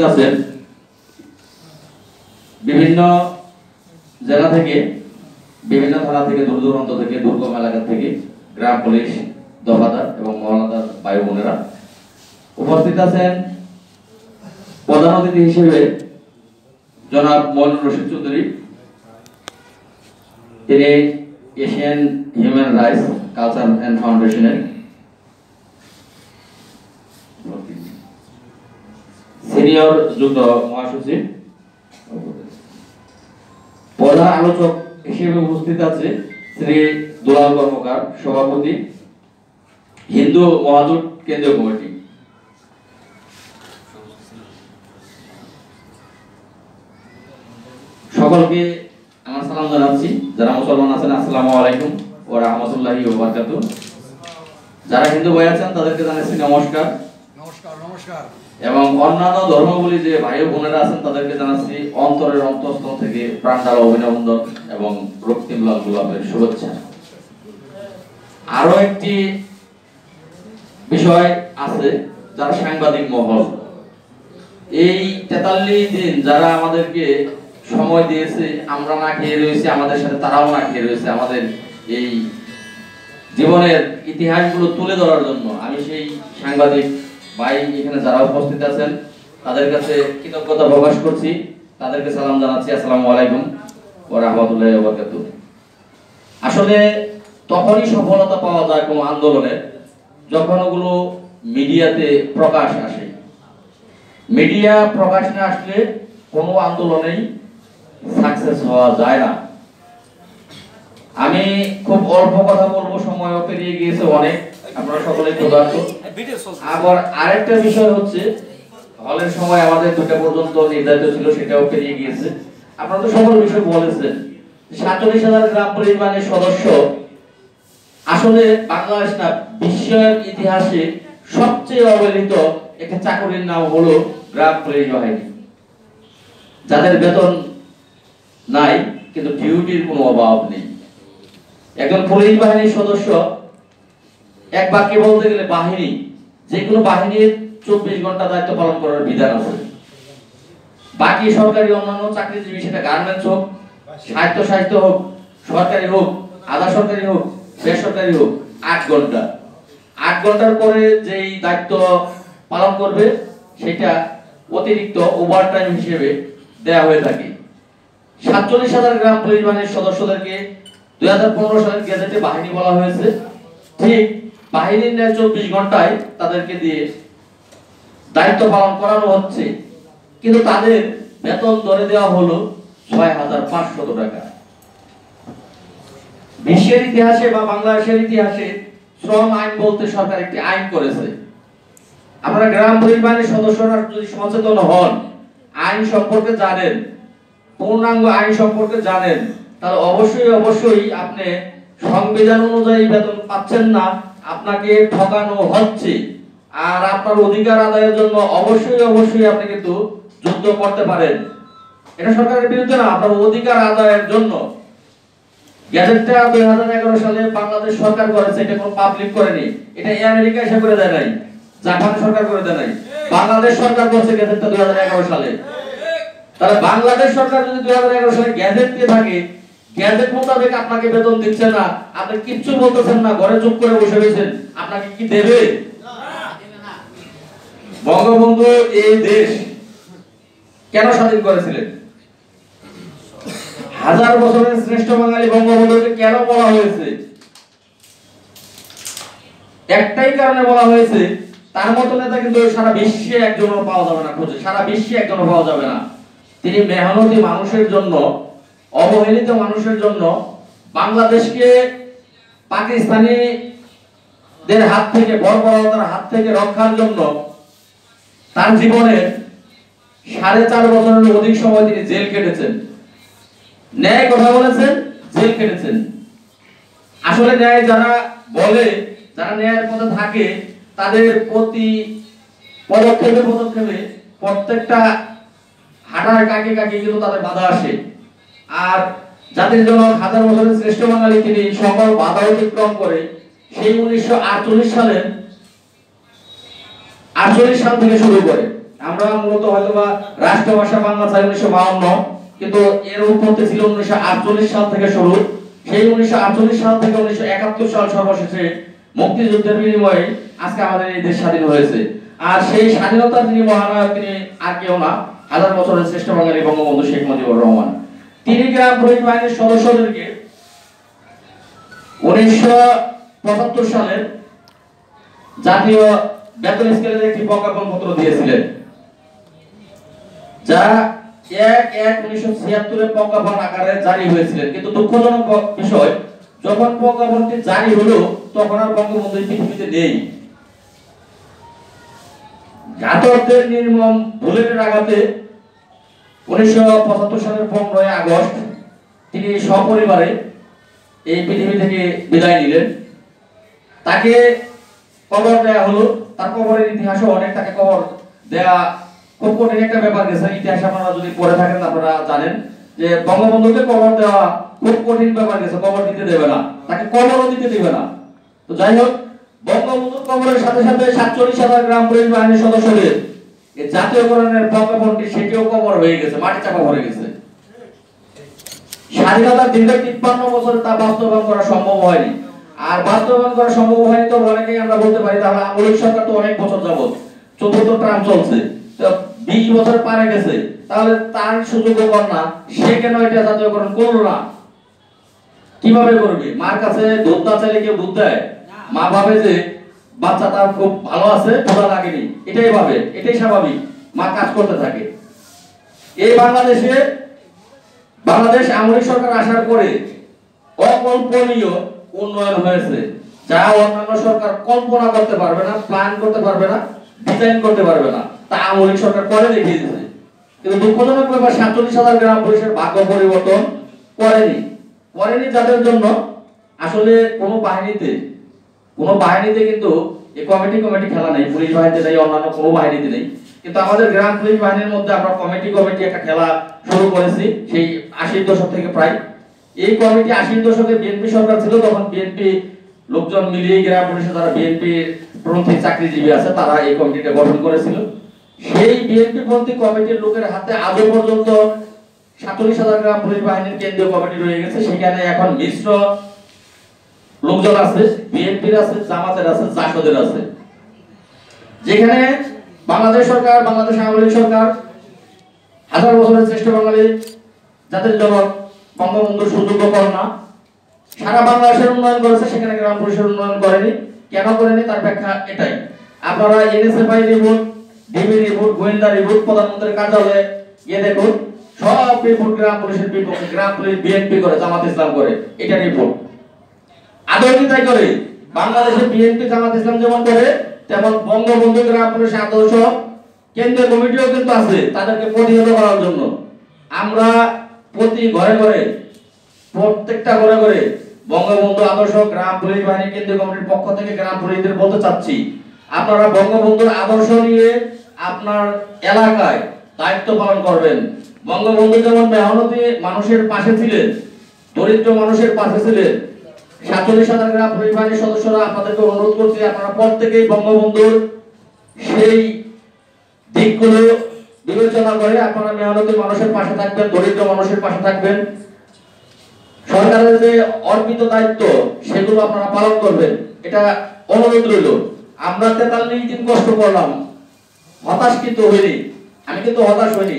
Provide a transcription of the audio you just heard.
আছেন বিভিন্ন জেলা থেকে, বিভিন্ন থানা থেকে, দূর দূরান্ত থেকে, দুর্গম এলাকা থেকে, গ্রাম পুলিশ, দফাদার এবং মহলাদার ভাই বোনেরা উপস্থিত আছেন। প্রধান অতিথি হিসেবে জনাব মইনুর রশিদ চৌধুরী, তিনি Asian human rights culture and ফাউন্ডেশনের সিনিয়র যুগ্ম মহাসচিব। প্রধান আলোচক হিসেবে উপস্থিত আছে শ্রী দুলাল কর্মকার, সভাপতি, হিন্দু মহাজোট কেন্দ্রীয় কমিটি। সকলকে আমার সালাম জানাচ্ছি। যারা মুসলমান আছেন আসসালামু আলাইকুম ওয়া রাহমাতুল্লাহি ওয়া বারাকাতুহু। যারা হিন্দু ভাই আছেন তাদেরকে জানাচ্ছি নমস্কার। নমস্কার নমস্কার। এবং অন্যান্য ধর্মাবলী যে ভাই বোনেরা আছেন তাদেরকে জানাচ্ছি অন্তরের অন্তঃস্থল থেকে প্রাণঢালা অভিনন্দন এবং রক্তিম লাল গোলাপের শুভেচ্ছা। আরো একটি বিষয় আছে, যারা সাংবাদিক মহল, এই 43 দিন যারা আমাদেরকে সময় দিয়েছে, আমরা না খেয়ে রয়েছি, আমাদের সাথে তারাও না খেয়ে রয়েছে, আমাদের এই জীবনের ইতিহাসগুলো তুলে ধরার জন্য আমি সেই সাংবাদিক ভাই এখানে যারা উপস্থিত আছেন তাদের কাছে কৃতজ্ঞতা প্রকাশ করছি, তাদেরকে সালাম জানাচ্ছি। আসসালামু আলাইকুম ওয়া রাহমাতুল্লাহি ওয়া বারাকাতুহু। আসলে তখনই সফলতা পাওয়া যায় কোনো আন্দোলনে যখন ওগুলো মিডিয়াতে প্রকাশ আসে। মিডিয়া প্রকাশ না আসলে কোনো আন্দোলনেই সাকসেস হওয়া যায় না। আমি খুব অল্প কথা বলবো, সময় পেরিয়ে গিয়েছে অনেক, আপনারা সকলে ক্ষুধার্ত। আবার আরেকটা বিষয় হচ্ছে, হলের সময় আমাদের 2টা পর্যন্ত নির্ধারিত ছিল, সেটাও পেরিয়ে গিয়েছে। আপনারা তো সকল বিষয় বলেছেন। 47,000 গ্রাম পরিমাণের সদস্য, আসলে বাংলাদেশ না বিশ্বের ইতিহাসে সবচেয়ে অবহেলিত একটা চাকরির নাম হলো গ্রাম পুলিশ বাহিনী, যাদের বেতন নাই কিন্তু ডিউটির কোনো অভাব নেই। একজন পুলিশ বাহিনীর সদস্য, এক বাক্যে বলতে গেলে বাহিনী, যে কোনো বাহিনীর 24 ঘন্টা দায়িত্ব পালন করার বিধান আছে। বাকি সরকারি অন্যান্য চাকরিজীবী, সেটা গার্মেন্টস হোক, স্বায়ত্তশাসিত হোক, সরকারি হোক, আধা সরকারি হোক, বেসরকারি হোক, 8 ঘন্টা। 8 ঘন্টার পরে যেই দায়িত্ব পালন করবে সেটা অতিরিক্ত ওভারটাইম হিসেবে দেয়া হয়ে থাকে। 47,000 গ্রাম পুলিশ বাহিনীর সদস্যদেরকে 2015 সালের গেজেটে বাহিনী বলা হয়েছে। ঠিক বাহিনীর ন্যায় 24 ঘন্টায় তাদেরকে দিয়ে দায়িত্ব পালন করানো হচ্ছে, কিন্তু তাদের বেতন ধরে দেওয়া হলো 6,500 টাকা। বিশ্বের ইতিহাসে বা বাংলাদেশের ইতিহাসে শ্রম আইন বলতে সরকার একটি আইন করেছে। আপনারা গ্রাম পুলিশ বাহিনীর সদস্যরা যদি সচেতন হন, আইন সম্পর্কে জানেন, পূর্ণাঙ্গ আইন সম্পর্কে জানেন, তাহলে অবশ্যই আপনি সংবিধান অনুযায়ী বেতন পাচ্ছেন না, আপনাকে ঠকানো হচ্ছে। আর আপনার অধিকার আদায়ের জন্য অবশ্যই আপনি কিন্তু যুদ্ধ করতে পারেন। এটা সরকারের বিরুদ্ধে না, আপনার অধিকার আদায়ের জন্য। গ্যাজেটটা 2011 সালে বাংলাদেশ সরকার করেছে, এটা কোনো পাবলিক করেনি। এটা আমেরিকা এসে করে দেয় নাই, জাপান সরকার করে দেয় নাই, বাংলাদেশ সরকার করছে গ্যাজেটটা 2011 সালে। তাহলে বাংলাদেশ সরকার যদি 2011 সালে গ্যাজেট দিয়ে থাকে, গ্যাজেট মোতাবেক আপনাকে বেতন দিচ্ছে না, আপনি কিচ্ছু বলতেছেন না, ঘরে চুপ করে বসে রয়েছেন, আপনাকে কি দেবে? বঙ্গবন্ধু এই দেশ কেন স্বাধীন করেছিলেন? 1000 বছরের শ্রেষ্ঠ বাঙালি বঙ্গবন্ধুকে কেন বলা হয়েছে? একটাই কারণে বলা হয়েছে, তার মতো নেতা কিন্তু সারা বিশ্বে একজনও পাওয়া যাবে না, খুঁজে সারা বিশ্বে একজনও পাওয়া যাবে না। তিনি মেহনতি মানুষের জন্য, অবহেলিত মানুষের জন্য, বাংলাদেশকে পাকিস্তানিদের হাত থেকে, বর্বরতার হাত থেকে রক্ষার জন্য তার জীবনের 4.5 বছরের অধিক সময় তিনি জেল কেটেছেন। ন্যায় কথা বলেছেন, জেল কেটেছেন। আসলে ন্যায় যারা বলে, যারা ন্যায়ের পথে থাকে, তাদের প্রতি পদক্ষেপে প্রত্যেকটা হাঁটার কাকে কিন্তু তাদের বাধা আসে। আর জাতির জনক 1000 বছরের শ্রেষ্ঠ বাঙালি, তিনি সকল বাধা অতিক্রম করে সেই 1948 সাল থেকে শুরু করে আমরা মূলত হয়তোবা রাষ্ট্রভাষা বাংলা চাই 1952, কিন্তু এর উৎপত্তি ছিল 1948 সাল থেকে শুরু। সেই 1948 সাল থেকে 1971 সাল সর্বশেষে মুক্তিযুদ্ধের বিনিময়ে আজকে আমাদের এই দেশ স্বাধীন হয়েছে। আর সেই স্বাধীনতার যিনি মহানায়ক, তিনি আর কেউ না, হাজার বছরের শ্রেষ্ঠ বাঙালি বঙ্গবন্ধু শেখ মুজিবুর রহমান। তিনি গ্রাম পুলিশ বাহিনীর সদস্যদেরকে 1975 সালের জাতীয় বেতন স্কেলের একটি প্রজ্ঞাপনপত্র দিয়েছিলেন, যা 1/1/1976 প্রজ্ঞাপন আকারে জারি হয়েছিলেন। কিন্তু দুঃখজনক বিষয়, যখন প্রজ্ঞাপনটি জারি হলো তখন আর বঙ্গবন্ধু পৃথিবীতে নেই। ঘাতকদের নির্মম বুলেটের আঘাতে 1975 সালের 15 আগস্ট তিনি সপরিবারে এই পৃথিবী থেকে বিদায় নিলেন। তাকে কবর দেয়া হলো। তার কবরের ইতিহাসে অনেক, তাকে কবর দেয়া খুব কঠিন একটা ব্যাপার গেছে। ইতিহাস আপনারা যদি পড়ে থাকেন আপনারা জানেন যে বঙ্গবন্ধুকে কবর দেওয়া খুব কঠিন ব্যাপার গেছে। কবর দিতে দেবে না, তাকে কবরও দিতে দেবে না। তো যাই হোক, বঙ্গবন্ধুর কবরের সাথে সাথে 47,000 গ্রাম পুলিশ বাহিনীর সদস্যদের এই জাতীয়করণের প্রজ্ঞাপনটি সেটিও কবর হয়ে গেছে, মাটি চাপা পড়ে গেছে। স্বাধীনতার দীর্ঘ 53 বছরে তা বাস্তবায়ন করা সম্ভব হয়নি। আর বাস্তবায়ন করা সম্ভব হয়নি তো অনেকেই আমরা বলতে পারি তাহলে আমলিক সরকার তো অনেক বছর যাবত, চতুর্থ টার্ম চলছে, 20 বছর পারে গেছে, তাহলে তার সুযোগও কর না, সে কেন এটা জাতীয়করণ করলো না? কিভাবে করবে? মার কাছে দুধ না চাইলে কেউ দুধ দেয়? মা ভাবে যে বাচ্চা তার খুব ভালো আছে, ক্ষুধা লাগেনি, এটাই ভাবে, এটাই স্বাভাবিক, মা কাজ করতে থাকে। এই বাংলাদেশ আমলিক সরকার আসার পরে অকল্পনীয় উন্নয়ন হয়েছে, যা অন্যান্য সরকার কল্পনা করতে পারবে না, প্ল্যান করতে পারবে না, ডিজাইন করতে পারবে না, তা আমলিক সরকার করে দেখিয়ে দিয়েছে। কিন্তু দুঃখজনক ব্যাপার, 47,000 গ্রাম পুলিশের ভাগ্য পরিবর্তন করেনি। যাদের জন্য আসলে কোনো বাহিনীতে কিন্তু এই কমিটি খেলা নেই, পুলিশ বাহিনীতে নেই, অন্যান্য কোনো বাহিনীতে নেই। কিন্তু আমাদের গ্রাম পুলিশ বাহিনীর মধ্যে আমরা কমিটি একটা খেলা শুরু করেছি সেই 80-র দশক থেকে। প্রায় এই কমিটি 80-র দশকে বিএনপি সরকার ছিল, তখন বিএনপি লোকজন মিলিয়ে গ্রাম পুলিশে যারা বিএনপি পন্থী চাকরিজীবী আছে তারা এই কমিটিটা গঠন করেছিল। সেই বিএনপি পন্থী কমিটির লোকের হাতে আজও পর্যন্ত 47,000 গ্রাম পুলিশ বাহিনীর কেন্দ্রীয় কমিটি রয়ে গেছে। সেখানে এখন মিশ্র লোকজন আছে, বিএনপির আছে, জামাতের আছে, জাসদের আছে। যেখানে বাংলাদেশ সরকার, বাংলাদেশ আওয়ামী লীগ সরকার হাজার বছরের শ্রেষ্ঠ বাঙালি জাতির জনক বঙ্গবন্ধুর সুযোগ্য কন্যা সারা বাংলাদেশের উন্নয়ন করেছে, সেখানে গ্রাম পুলিশের উন্নয়ন করেনি। কেন করেনি তার ব্যাখ্যা এটাই। আপনারা এনএসএফআই রিপোর্ট, ডিবি রিপোর্ট, গোয়েন্দা রিপোর্ট, প্রধানমন্ত্রীর কার্যালয়ে গিয়ে দেখুন, সব রিপোর্ট গ্রাম পুলিশের বিপক্ষে। গ্রাম পুলিশ বিএনপি করে, জামাত ইসলাম করে, এটা রিপোর্ট। আদৌ কি তাই করে? বাংলাদেশে বিএনপি জামাত ইসলাম যেমন করে, তেমন বঙ্গবন্ধু গ্রাম পুলিশ আদর্শ কেন্দ্রীয় কমিটিও কিন্তু আছে তাদেরকে প্রতিহত করার জন্য। আমরা প্রতি ঘরে প্রত্যেকটা ঘরে বঙ্গবন্ধু আদর্শ গ্রাম পুলিশ বাহিনী কেন্দ্রীয় কমিটির পক্ষ থেকে গ্রাম পুলিশদের বলতে চাচ্ছি, আপনারা বঙ্গবন্ধুর আদর্শ নিয়ে আপনার এলাকায় দায়িত্ব পালন করবেন। বঙ্গবন্ধু যেমন মেহনতি মানুষের পাশে ছিলেন, দরিদ্র মানুষের পাশে ছিলেন, 47,000 গ্রাম পুলিশ বাহিনীর সদস্যরা আপনাদেরকে অনুরোধ করছি, আপনারা প্রত্যেকেই বঙ্গবন্ধুর সেই দিকগুলো বিবেচনা করে আপনারা মেহনতি মানুষের পাশে থাকবেন, দরিদ্র মানুষের পাশে থাকবেন। সরকারের যে অর্পিত দায়িত্ব সেগুলো আপনারা পালন করবেন, এটা অনুরোধ রইল। আমরা 43 দিন কষ্ট করলাম, হতাশ কিন্তু হইনি, আমি কিন্তু হতাশ হইনি।